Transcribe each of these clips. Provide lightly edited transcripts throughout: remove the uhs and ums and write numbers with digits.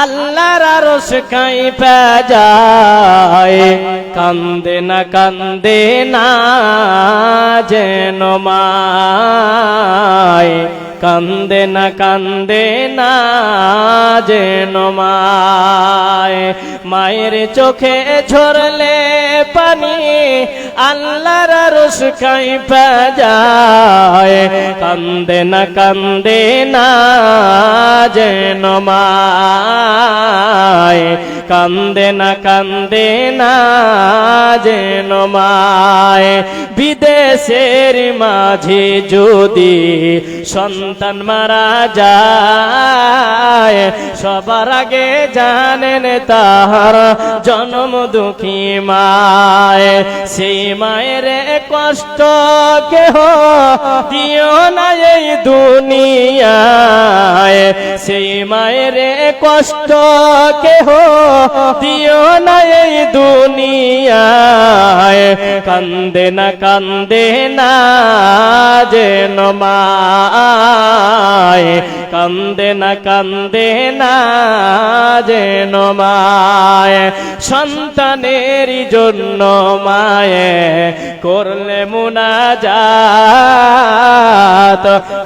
আল্লাহর আরশ কাঁইপা যায়, কান্দে না যেন মায়, কান্দে না যেন মায়। মায়ের চোখে ঝরলে পানি আল্লাহর আরশ কাঁইপা যায়, কান্দে না যেন মায়, কান্দে না যেন মায়। বিদেশের মাঝে যদি সন্তান মারা যায়, সবার আগে জানেন তাহার জন্ম দুঃখী মায়। সেই মায়ের কষ্ট কেহ দিও না এই দুনিয়ায়, সেই মায়ের কষ্ট কেহ দিও না এই দুনিয়ায়, কান্দে না যেন মায়, কান্দে না যেন মায়। সন্তানের জন্য মায়ে করলে মুনাজাত,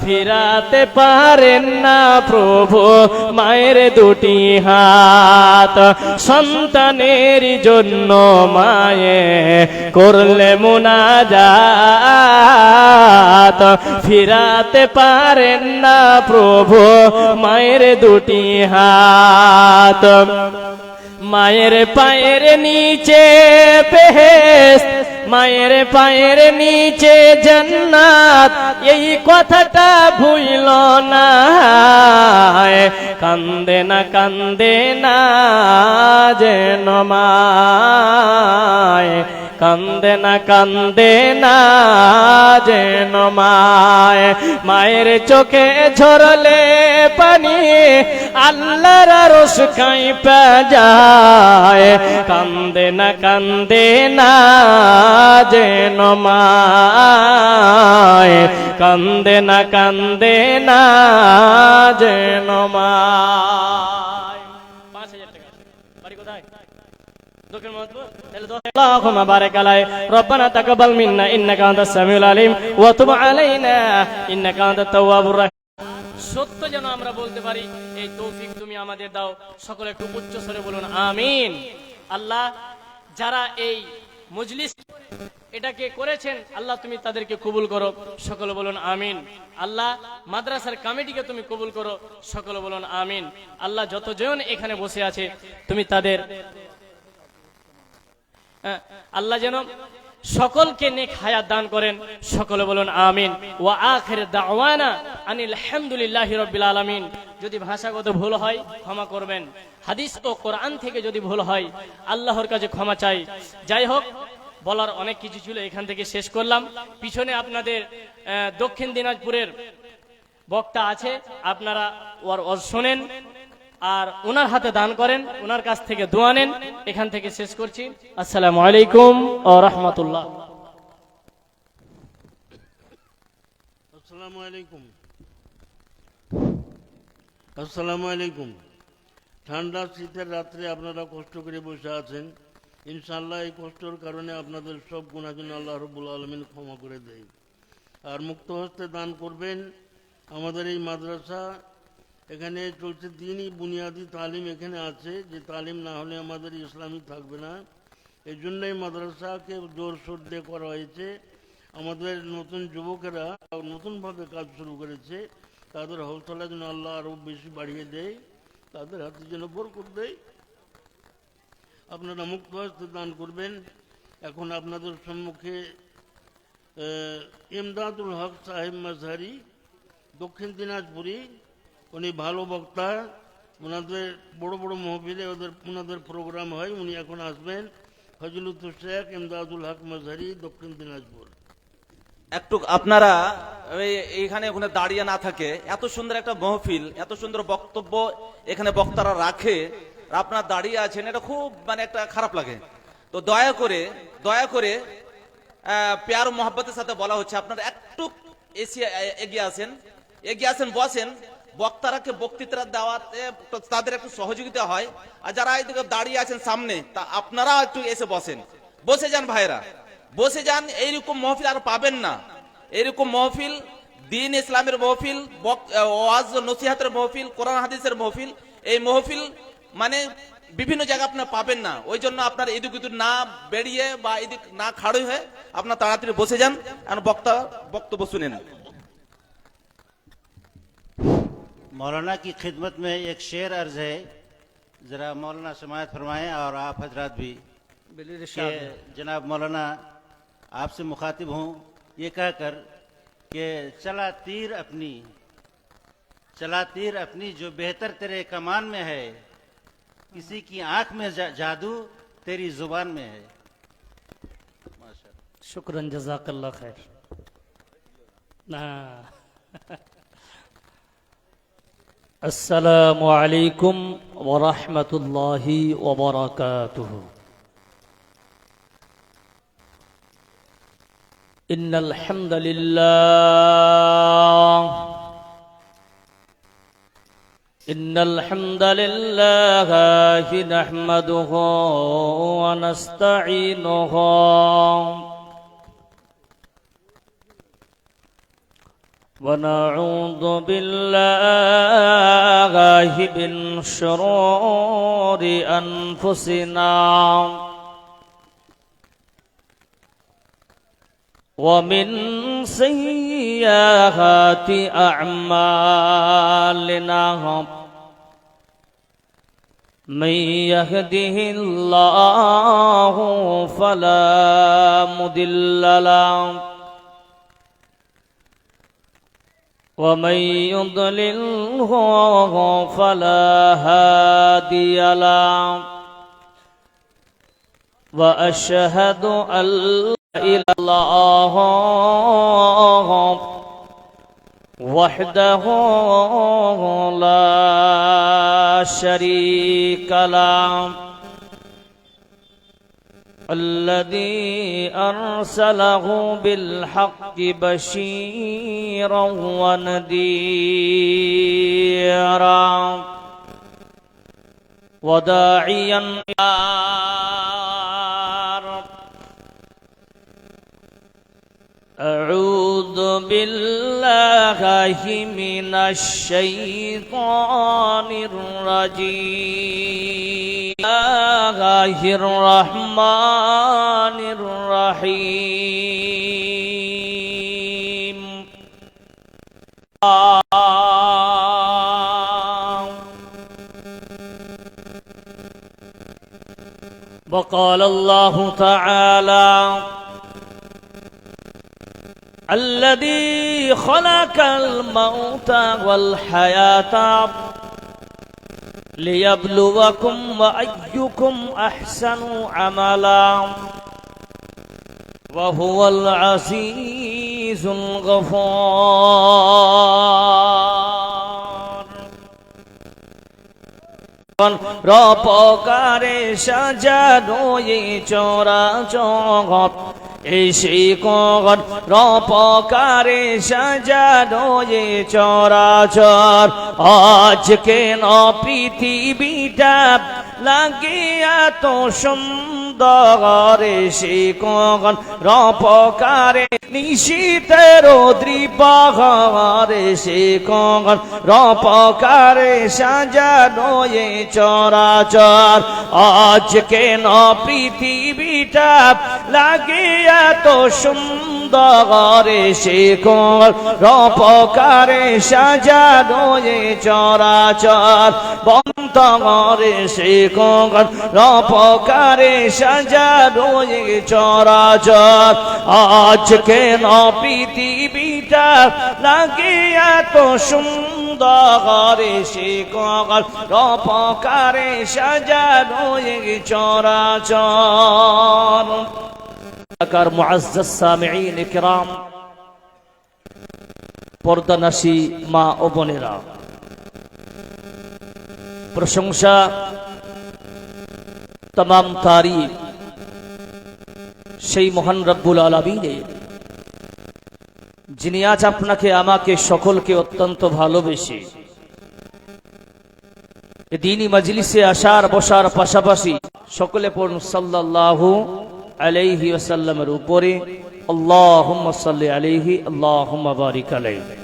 ফিরাতে পারেন না প্রভু মায়ের দুটি হাত। সন্তানের জন্য মায়ে করলে মুনাজাত, ফিরাতে পারেন না প্রভু মায়ের দুটি হাত। মায়ের পায়ের নিচে বেহেশত, মায়ের পায়ের নিচে জান্নাত, এই কথাটা ভুইল না। কান্দে না যেন মায়, কান্দে না যেন মায়। মায়ের চোখে ঝরলে পানি আল্লাহর আরশ কাঁইপা যায়, কান্দে না যেন মায়, কান্দে না যেন মায়। 5000 টাকা বাড়ি কোথায়? দক্ষিণ মহম্মদপুর। اللهم بارك عليه ربنا تقبل منا انك انت السميع العليم وتب علينا انك انت التواب الرحيم। সত্য যেন আমরা বলতে পারি এই তৌফিক তুমি আমাদের দাও। সকলে একটু উচ্চ স্বরে বলুন আমিন। আল্লাহ যারা এই মজলিস এটাকে করেছেন আল্লাহ তুমি তাদেরকে কবুল করো, সকলে বলুন আমিন। আল্লাহ মাদ্রাসার কমিটিকে তুমি কবুল করো, সকলে বলুন আমিন। আল্লাহ যতজন এখানে বসে আছে তুমি তাদের আল্লাহ যেন সকলকে নেক হায়াত দান করেন, সকলে বলুন আমিন। ওয়া আখির দাওয়ানা আনিল হামদুলিল্লাহি রাব্বিল আলামিন। যদি ভাষাগত ভুল হয় ক্ষমা করবেন, হাদিস ও কোরআন থেকে যদি ভুল হয় আল্লাহর কাছে ক্ষমা চাই। যাই হোক, বলার অনেক কিছু ছিল, এখান থেকে শেষ করলাম। পিছনে আপনাদের দক্ষিণ দিনাজপুরের বক্তা আছে, আপনারা ওর শোনেন আর ওনার হাতে দান করেন, ওনার কাছ থেকে দোয়া নেন। এখান থেকে শেষ করছি। আসসালামু আলাইকুম ওয়া রাহমাতুল্লাহ। আসসালামু আলাইকুম। আসসালামু আলাইকুম। ঠান্ডা শীতের রাত্রে আপনারা কষ্ট করে বসে আছেন, ইনশাআল্লাহ এই কষ্টের কারণে আপনাদের সব গুনাহ যেন আল্লাহ রাব্বুল আলামিন ক্ষমা করে দেয়। আর মুক্ত হস্তে দান করবেন। আমাদের এই মাদ্রাসা এখানে চলছে দিনই বুনিয়াদি তালিম এখানে আছে, যে তালিম না হলে আমাদের ইসলামী থাকবে না। এই জন্যই মাদ্রাসাকে জোরশোর দিয়ে করা হয়েছে। আমাদের নতুন যুবকেরা নতুনভাবে কাজ শুরু করেছে, তাদের হৌসলা যেন আল্লাহ আরও বেশি বাড়িয়ে দেয়, তাদের হাতে যেন বরকত দেয়। আপনারা মুক্ত হস্তে দান করবেন। এখন আপনাদের সম্মুখে ইমদাদুল হক সাহেব মাজহারি, দক্ষিণ দিনাজপুরি, উনি ভালো বক্তা, ওনাদের বড় বড় মহফিলে ওনাদের প্রোগ্রাম হয়, উনি এখন আসবেন। ফজলুত শেখ ইমদাদুল হক মাজহারি, দক্ষিণ দিনাজপুর। একটু আপনারা এইখানে ওখানে দাঁড়িয়ে না থাকে, এত সুন্দর একটা মহফিল, এত সুন্দর বক্তব্য এখানে বক্তারা রাখে, আপনারা দাঁড়িয়ে আছেন, এটা খুব মানে একটা খারাপ লাগে। তো দয়া করে প্যার মোহাব্বতের সাথে বলা হচ্ছে আপনারা একটু এগিয়ে আসেন, বসেন, বক্তারাকে বক্তৃতা দেওয়াতে তাদের একটু সহযোগিতা হয়। আর যারা এইদিকে দাঁড়িয়ে আছেন সামনে, তা আপনারা একটু এসে বসেন, বসে যান ভাইরা, বসে যান। এইরকম মহফিল আর পাবেন না। এরকম মহফিল, দিন ইসলামের মহফিল, ওয়াজ নসিহাতের মহফিল, কোরআন হাদিসের মহফিল, এই মহফিল মানে বিভিন্ন জায়গায় আপনারা পাবেন না। ওই জন্য আপনার এদিক ওদিক না বেরিয়ে বা এদিক না খাড়ি হয়ে আপনার তাড়াতাড়ি বসে যান, এখন বক্তব্য শুনেন। मौलाना की खिदमत में एक शेर अर्ज है, जरा मौलाना समायत फरमाएं और आप हजरात भी कि जनाब मौलाना आपसे मुखातिब हूँ ये कहकर कि चला तीर अपनी जो बेहतर तेरे कमान में है, किसी की आंख में जादू तेरी जुबान में है। माशाअल्लाह। शुक्रन जज़ाकल्लाह खैर। ना अस्सलामु अलैकुम व रहमतुल्लाहि व बरकातुहू। इन्नल हम्दलिल्लाह नहमदुहू व नस्तईनुहु ونعوذ بالله من شرور أنفسنا ومن سيئات أعمالنا من يهده الله فلا مضل له ومن يضلله فلا هادي له وأشهد أن لا إله إلا الله وحده لا شريك له الذي أرسله بالحق بشيرا ونذيرا وداعيا إلى أعوذ بالله من الشيطان الرجيم الله الرحمن الرحيم وقال الله تعالى الذي خلق الموت والحياة ليبلوكم أيكم أحسن عملا وهو العزيز الغفور রপকারে সাজানো এই চরাচর এসে কর রপকারে সাজানো এ চরাচর আজ কেন পৃথিবীটা লাগে এত সুন্দর এসে কর রপকারে নিশীতের দ্রিপহর এসে কর রপকারে সাজানো এ চরাচর আজ কেন পৃথিবীটা লাগে এত সুন্দর এসে কর রপকারে সাজানো এ চরাচর বন্তরে সে কর রপকারে সাজানো এ চরাচর আজ কেন পৃথিবীটা লাগে এত সুন্দর এসে কর রপকারে সাজানো এ চরাচর। মুআজ্জাজ সামিঈন কিরাম, পর্দানাশী মা ও বোনেরা, প্রশংসা तमाम तारीफ সেই মহান রব্বুল আলামিনের, যিনি আজ আপনাকে আমাকে সকলকে অত্যন্ত ভালোবেসে এই দ্বীনি মজলিসে আসার বসার পাশাপাশি সকলে পড়ুন সাল্লাল্লাহু আলাইহি ওয়াসাল্লামের উপরে আল্লাহুম্মা সাল্লি আলাইহি আল্লাহুম্মা বারিক আলাইহি।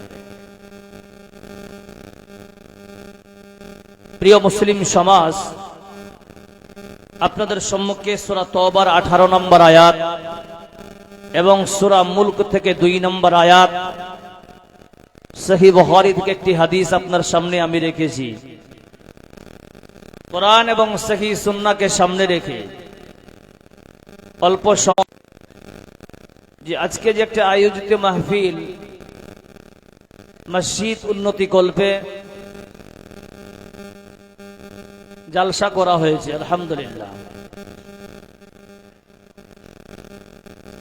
প্রিয় মুসলিম সমাজ, আপনাদের সম্মুখে সূরা তওবার 18 নম্বর আয়াত এবং সূরা মুলক থেকে 2 নম্বর আয়াত, সহিহ বুখারী থেকে একটি হাদিস আপনার সামনে আমি রেখেছি। কোরআন এবং সহিহ সুন্নাহকে সামনে রেখে অল্প সময় যে আজকে যে একটা আয়োজিত মাহফিল মসজিদ উন্নতি কল্পে জালসা করা হয়েছে, আলহামদুলিল্লাহ।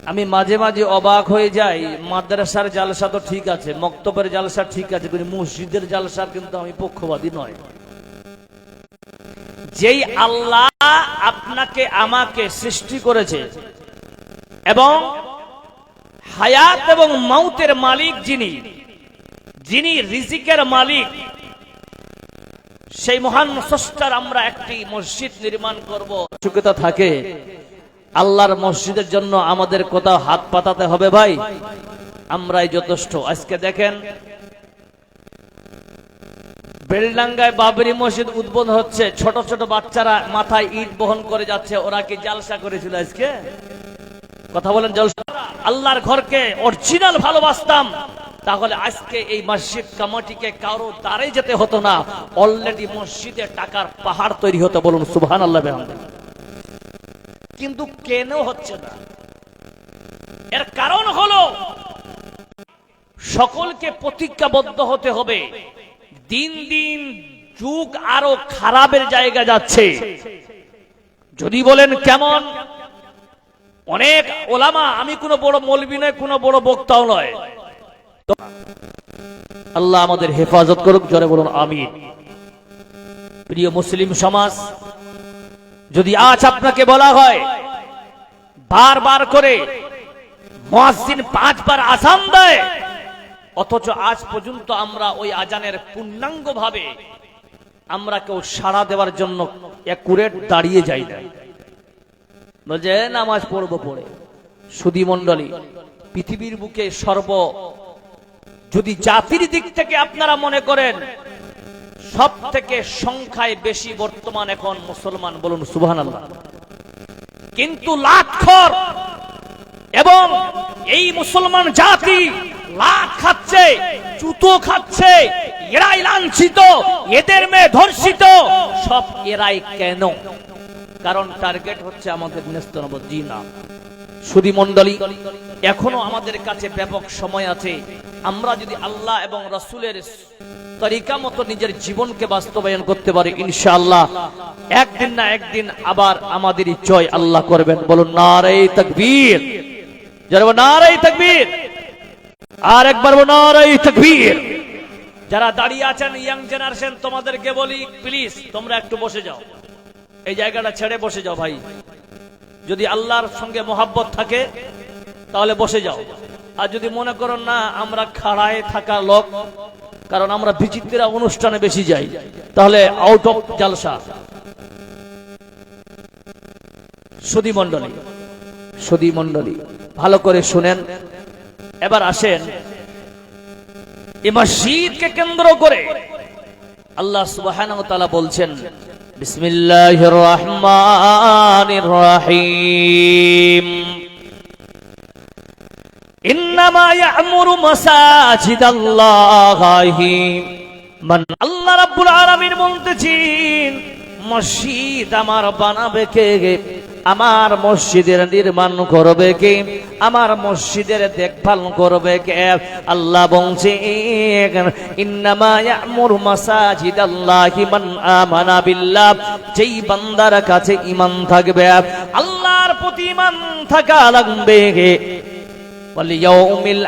আমি মাঝে মাঝে অবাক হয়ে যাই, মাদ্রাসার জালসা তো ঠিক আছে, মক্তবের জালসা ঠিক আছে, কিন্তু মসজিদের জালসা কিন্তু আমি পক্ষপাতী নয়। যেই আল্লাহ আপনাকে আমাকে সৃষ্টি করেছে এবং হায়াত এবং মৌতের মালিক যিনি রিজিকের মালিক, সেই মহান স্রষ্টার আমরা একটি মসজিদ নির্মাণ করব, সুখতা থাকে। আল্লাহর মসজিদের জন্য আমাদের কোথাও হাত পাতাতে হবে ভাই? আমরাই যথেষ্ট। আজকে দেখেন বেলডাঙ্গায় বাবরি মসজিদ উদ্বোধন হচ্ছে, ছোট ছোট বাচ্চারা মাথায় ইট বহন করে যাচ্ছে। ওরা কি জালসা করেছিল আজকে? কথা বলেন জলসা। আল্লাহর ঘরকে অরিজিনাল ভালোবাসতাম, তাহলে আজকে এই মসজিদ কমিটিকে কারো দ্বারাই যেতে হতো না, অলরেডি মসজিদে টাকার পাহাড় তৈরি হতো। বলুন সুবহানাল্লাহ বিহামদিহি। কিন্তু কেন হচ্ছে না? এর কারণ হলো সকলকে প্রতিজ্ঞাবদ্ধ হতে হবে। দিন দিন যুগ আরো খারাপের জায়গা যাচ্ছে। যদি বলেন কেমন, অনেক ওলামা, আমি কোনো বড় মৌলবী নয়, কোনো বড় বক্তাও নয়, আল্লাহ আমাদের হেফাজত করুক, জোরে বলুন আমিন। প্রিয় মুসলিম সমাজ, যদি আজ আপনাকে বলা হয় বারবার করে মুয়াজ্জিন 5 বার আযান দেয়, অথচ আজ পর্যন্ত আমরা ওই আজানের পূর্ণাঙ্গ ভাবে আমরা কেউ সাড়া দেওয়ার জন্য একুরেট দাঁড়িয়ে যাই না, বলছে নামাজ পড়বো পড়ে। সুধী মণ্ডলী, পৃথিবীর বুকে যদি জাতির দিক থেকে আপনারা মনে করেন সব থেকে সংখ্যায় বেশি বর্তমান এখন মুসলমান, বলুন সুবহানাল্লাহ। কিন্তু লাটখোর এবং এই মুসলমান জাতি লাট খাচ্ছে, জুতো খাচ্ছে, এরাই লাঞ্ছিত, এদের মেয়ে ধর্ষিত, সব এরাই কেন? কারণ টার্গেট হচ্ছে আমাদের নেস্তনবদ। জি না সুধী মণ্ডলী, এখনো আমাদের কাছে ব্যাপক সময় আছে। আমরা যদি আল্লাহ এবং রাসূলের তরিকা মতো নিজের জীবনকে বাস্তবায়ন করতে পারি, ইনশাআল্লাহ একদিন না একদিন আবার আমাদের জয় আল্লাহ করবেন। বলুন নারে তাকবীর, যারা নারে তাকবীর, আর একবার নারে তাকবীর। যারা দাঁড়িয়ে আছেন ইয়াং জেনারেশন, তোমাদেরকে বলি প্লিজ তোমরা একটু বসে যাও, এই জায়গাটা ছেড়ে বসে যাও ভাই। যদি আল্লাহর সঙ্গে মহাব্বত থাকে তাহলে বসে যাও, আর যদি মনে করো না আমরা খাড়ায় থাকা লোক, কারণ আমরা বিচিত্রা অনুষ্ঠানে বেশি যাই, তাহলে আউট অফ জালসা। সুধী মণ্ডলী ভালো করে শুনেন। এবার আসেন, এই মসজিদকে কেন্দ্র করে আল্লাহ সুবহানাহু ওয়া তাআলা বলছেন, বিসমিল্লাহির রহমানির রহিম, ইন্নামা ইয়া'মুরু মাসাজিদাল্লাহি মান। আল্লাহ রাব্বুল আলামিন বলতেছেন, মসজিদ আমার বানাবে কে? আমার মসজিদের নির্মাণ করবে কে? আমার মসজিদের দেখভাল করবে কে? আল্লাহ বলছেন, ইন্নামা ইয়া'মুরু মাসাজিদাল্লাহি মান আমানা বিল্লাহ। যেই বান্দার কাছে ঈমান থাকবে, আল্লাহর প্রতি ঈমান থাকা লাগবে, ওয়াল ইয়াউমিল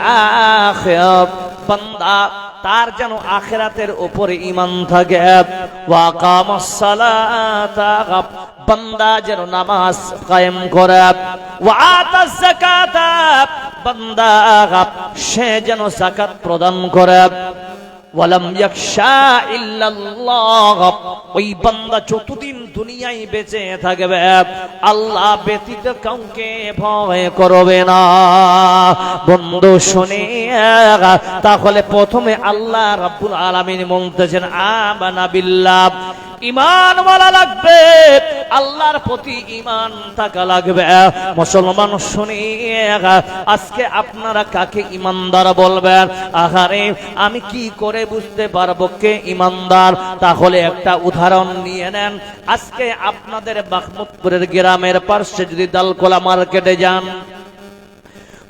আখির, বান্দা তার যেন আখিরাতের উপরে ঈমান থাকে। ওয়া কামাস সালাতা, বান্দা যেন নামাজ কায়েম করে। ওয়া আতাজ যাকাতা, বান্দা সে যেন যাকাত প্রদান করে। ওয়ালাম ইয়াখশা ইল্লাল্লাহ, ওই বান্দা যতদিন দুনিয়ায় বেঁচে থাকবে আল্লাহ ব্যতীত কাউকে ভয় করবে না। বন্ধু শুনে, তাহলে প্রথমে আল্লাহ রাব্বুল আলামিন বলতেছেন আমানা বিল্লাহ, ঈমান ওয়ালা লাগবে, আল্লাহর প্রতি ঈমান থাকা লাগবে। মুসলমান শুনে, আজকে আপনারা কাকে ঈমানদার বলবেন? আহারে আমি কি করে বুঝতে পারবো কে ঈমানদার? তাহলে একটা উদাহরণ নিয়ে নেন। আজকে আপনাদের মাহমুদপুরের গ্রামের পাশে যদি দালকোলা মার্কেটে যান,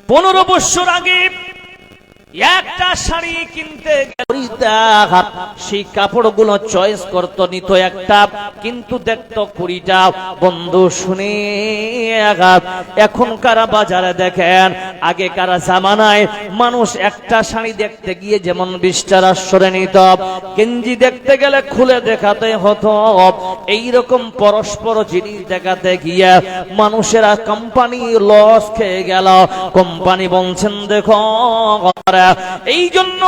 15 বছর আগে একটা শাড়ি কিনতে সেই কাপড়গুলো চয়েস করতো, নিত একটা, কিন্তু দেখতো 20টা। বন্ধু শুনে, এখনকার বাজারে দেখেন, আগেকার জামানায় মানুষ একটা শাড়ি দেখতে গিয়ে যেমন 20টার আশ্রয় নিত, গেঞ্জি দেখতে গেলে খুলে দেখাতে হতো। এইরকম পরস্পর জিনিস দেখাতে গিয়ে মানুষেরা কোম্পানি লস খেয়ে গেল। কোম্পানি বলছেন দেখো, এই জন্য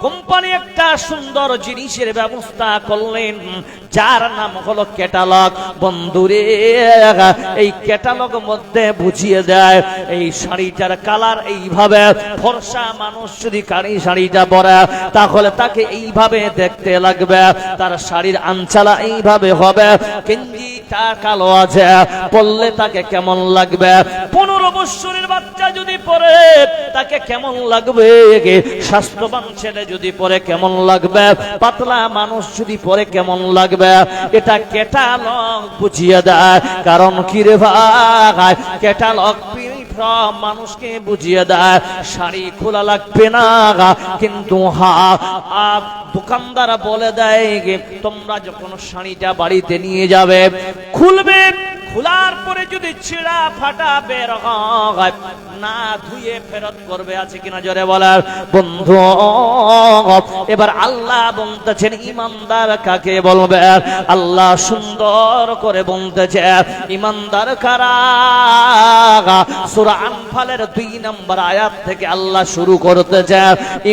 কোম্পানি একটা সুন্দর জিনিসের ব্যবস্থা করলেন, যার নাম হলো ক্যাটালগ। বন্ধুরে, এই ক্যাটালগ মধ্যে বুঝিয়ে দেয় এই শাড়িটার কালার এইভাবে, ফর্সা মানুষ যদি কারি শাড়িটা পরে তাহলে তাকে এইভাবে দেখতে লাগবে, তার শাড়ির আঞ্চালা এইভাবে হবে, গেঞ্জিটা কালো আছে, পরলে তাকে কেমন লাগবে? 15 বছরের বাচ্চা যদি পরে তাকে কেমন লাগবে? স্বাস্থ্যবান ছেলে যদি পরে কেমন লাগবে? পাতলা মানুষ যদি পরে কেমন লাগবে? এটা ক্যাটালগ বুঝিয়ে দেয়। কারণ কি রে ভাই, ক্যাটালগ মানুষকে বুঝিয়ে দেয় শাড়ি খোলা লাগবে না, কিন্তু দোকানদার বলে দেয় তোমরা যখন শাড়িটা বাড়িতে নিয়ে যাবে, খুলবে, খোলার পরে যদি ছিঁড়া ফাটা বের হয়, না ধুয়ে ফেরত করবে। আছে কিনা জোরে বলার? বন্ধু, এবার আল্লাহ বলতেছেন ঈমানদার কাকে বলবে? আল্লাহ সুন্দর করে বলতেছে ঈমানদার কারা। সূরা আনফালের 2 নম্বর আয়াত থেকে আল্লাহ শুরু করতেছে।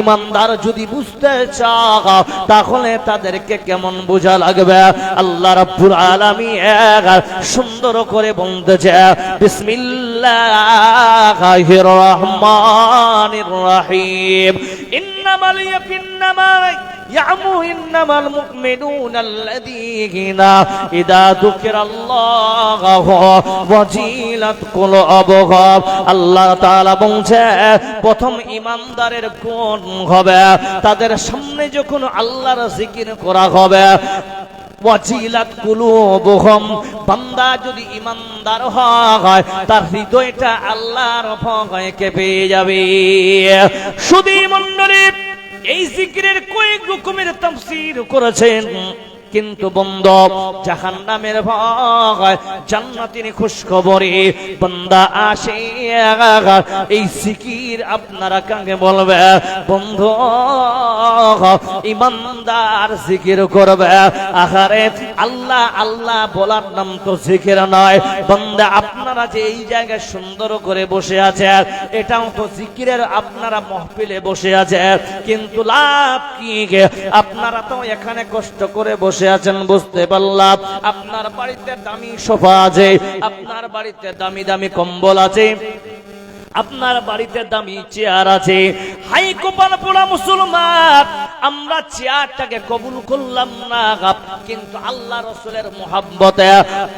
ঈমানদার যদি বুঝতে চাও তাহলে তাদেরকে কেমন বোঝা লাগবে? আল্লাহ রাব্বুল আলামিন সুন্দর করে বলতেছে বিসমিল্লাহির রহমানির রহিম, ইন্নামাল মুমিনুনা ইযা যুকিরাল্লাহু ওয়াজিলাত কুলুবুহুম। আল্লাহ তাআলা বলছে প্রথম ঈমানদারের গুণ হবে তাদের সামনে যখন আল্লাহর জিকির করা হবে, ওয়াজিলাত কুলুবুহুম, বান্দা যদি ঈমানদার হয় তার হৃদয়টা আল্লাহর ভয়ে কেঁপে যাবে। শুধু মণ্ডলী, এই জিকিরের কয়েক রকমের তাফসীর করেছেন, কিন্তু বন্ধ জাহান্নামের ভয়, জান্নাতের খুশখবরে বান্দা আসে। এই জিকির আপনারা কাকে বলবে? বন্ধু, ঈমানদার জিকির করবে। আহারে আল্লাহ আল্লাহ বলার নাম তো জিকির নয়। বান্দা আপনারা যে এই জায়গায় সুন্দর করে বসে আছেন, এটাও তো জিকিরের, আপনারা মাহফিলে বসে আছেন, কিন্তু লাভ কি? আপনারা তো এখানে কষ্ট করে বসে আছেন, বুঝতে পারলাম। আপনার বাড়িতে দামি সোফা আছে, আপনার বাড়িতে দামি দামি কম্বল আছে, আপনার বাড়িতে দামি চেয়ার আছে। হাই কোপাল পোড়া মুসলমান, আমরা চেয়ারটাকে কবুল করলাম না, কিন্তু আল্লাহ রাসূলের মুহাব্বতে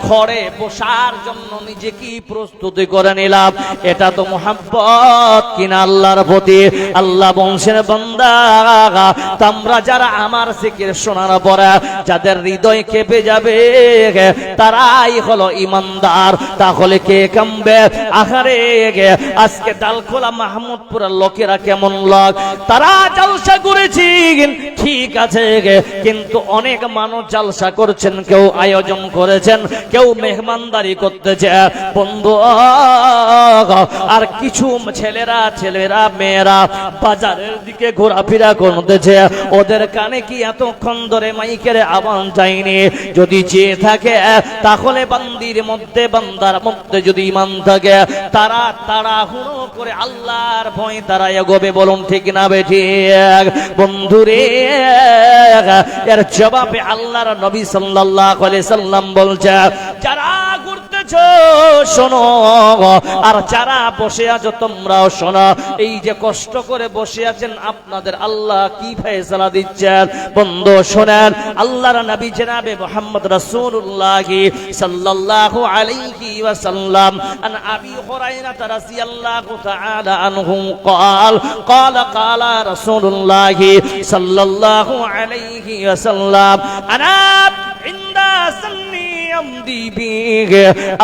ঘরে বসার জন্য নিজেকে প্রস্তুতি করে নিলাম। এটা তো মুহাব্বত কিনা আল্লাহর প্রতি? আল্লাহ বংশের বান্দা, তোমরা যারা আমার জিকির শোনার পরে যাদের হৃদয় কেঁপে যাবে তারাই হলো ঈমানদার। তাহলে কে কামবে? আহারে আজকে ডালখোলা মাহমুদপুরের লোকেরা কেমন লোক, তারা জলসা করেছি ঠিক আছে, কিন্তু অনেক মানুষ জলসা করছেন, কেউ আয়োজন করেছেন, কেউ মেহমানদারি করতেছে। বন্ধু, আর কিছু ছেলেরা মেয়েরা বাজারের দিকে ঘোরাফেরা করতেছে, ওদের কানে কি এতক্ষণ ধরে মাইকের আওয়াজ যায়নি? যদি চেয়ে থাকে তাহলে বান্দার মধ্যে যদি ঈমান থাকে, তারা তাড়াহুড়ো করে আল্লাহর ভয় তারা এগোবে, বলুন ঠিক না বেঠিক? বন্ধুরে, এর জবাবে আল্লাহর নবী সাল্লাল্লাহু আলাইহি সাল্লাম বলছে, যারা ঘুরতেছো শোনো, আর যারা বসে আছো তোমরাও শোনো। এই যে কষ্ট করে বসে আছেন, আপনাদের আল্লাহ কি ফয়সালা দিচ্ছেন বন্ধু শোনেন। আল্লাহর নবী জনাবে মুহাম্মদ রাসূলুল্লাহ সাল্লাল্লাহু আলাইহি ওয়াসাল্লাম আন আবি হুরায়রা রাদিয়াল্লাহু তাআলা আনহু قال قال رسول الله صلى الله عليه وسلم انا عند سني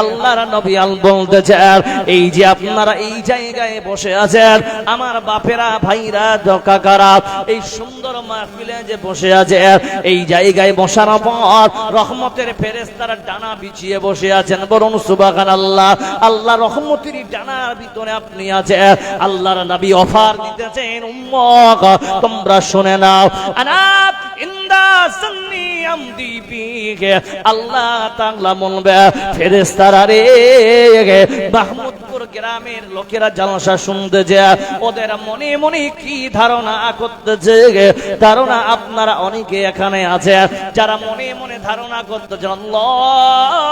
আল্লাহর নবী বলতেছেন, এই যে আপনারা এই জায়গায় বসে আছেন, আমার বাপেরা, ভাইরা, কাকারা, এই সুন্দর মাহফিলে যে বসে আছেন, এই জায়গায় বসার পর রহমতের ফেরেশতারা ডানা বিছিয়ে বসে আছেন, বলুন সুবহানাল্লাহ। আল্লাহ রহমতের ডানার ভিতরে আপনি আছেন। আল্লাহর নবী অফার দিতেছেন, উম্মত তোমরা শুনে নাও, আনা ইনদা সান্নি আমদি বিগে। আল্লাহ তাআলা বলবে, ফেরেশতারা রে, মাহমুদপুর গ্রামের লোকেরা জালসা শুনতে যায়, ওদের মনে মনে কি ধারণা করতেছে, ধারণা আপনারা অনেকে এখানে আছে যারা মনে মনে ধারণা করতেছেন, আল্লাহ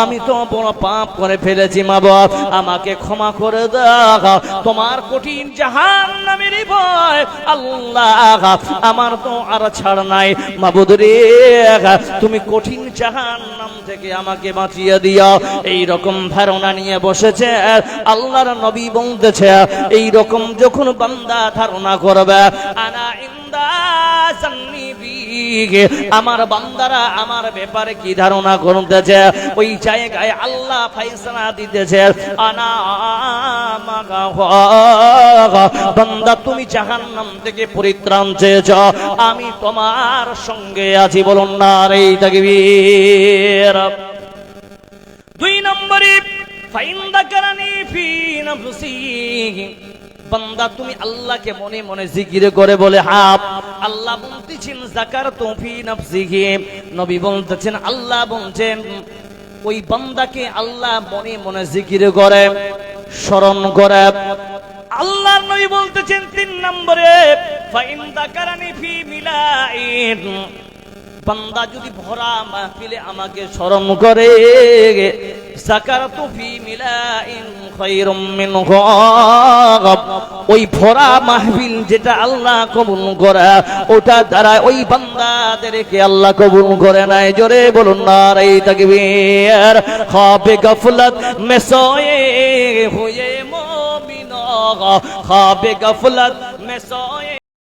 আমি তো বড় পাপ করে ফেলেছি, মা বাপ আমাকে ক্ষমা করে দাও, তোমার কঠিন জাহান্নামের ভয় আল্লাহ আমার তো আর ছাড় নাই, মাবুদ রে তুমি কঠিন জাহান্নাম থেকে আমাকে বাঁচিয়ে দিও। এই রকম ধারণা নিয়ে বসেছে আল্লাহর নবী বলতেছে, এই রকম যখন বান্দা ধারণা করবে, আনা ইনদা জান্নি বিহি, আমার বান্দারা আমার ব্যাপারে কি ধারণা করতেছে, ওই জায়গায় আল্লাহ ফয়সালা দিতেছে, আনা বান্দা তুমি জাহান্নাম থেকে পরিত্রাণ চেয়েছ, আমি তোমার সঙ্গে আছি, বলুন নারে তাকবীর। দুই নম্বরে ফাইন যাকারানি ফি নাফসি, বান্দা তুমি আল্লাহকে মনে মনে জিকির করে বলে হাব। আল্লাহ বলতেছেন যাকারতু ফি নাফসিহি, নবী বলতেছেন, আল্লাহ বলছেন ওই বান্দাকে আল্লাহ মনে মনে জিকির করে, স্মরণ করে। আল্লাহর নবী বলতেছেন তিন নম্বরে, ফাইন যাকারানি ফি মিলাইন, বান্দা যদি ভরা মাহফিলে আমাকে স্মরণ করে, যাকারতু ফি মিলাইন খায়রুম মিনহু, ওই ভরা মাহফিল যেটা আল্লাহ কবুল করে, ওটা দ্বারা ওই বান্দাদেরকে আল্লাহ কবুল করে নাই, জোরে বলুন নারে তাকবীর। খাবে গফলত মে সোয়ে হুয়ে মুমিন, খাবে গফলত মে সোয়ে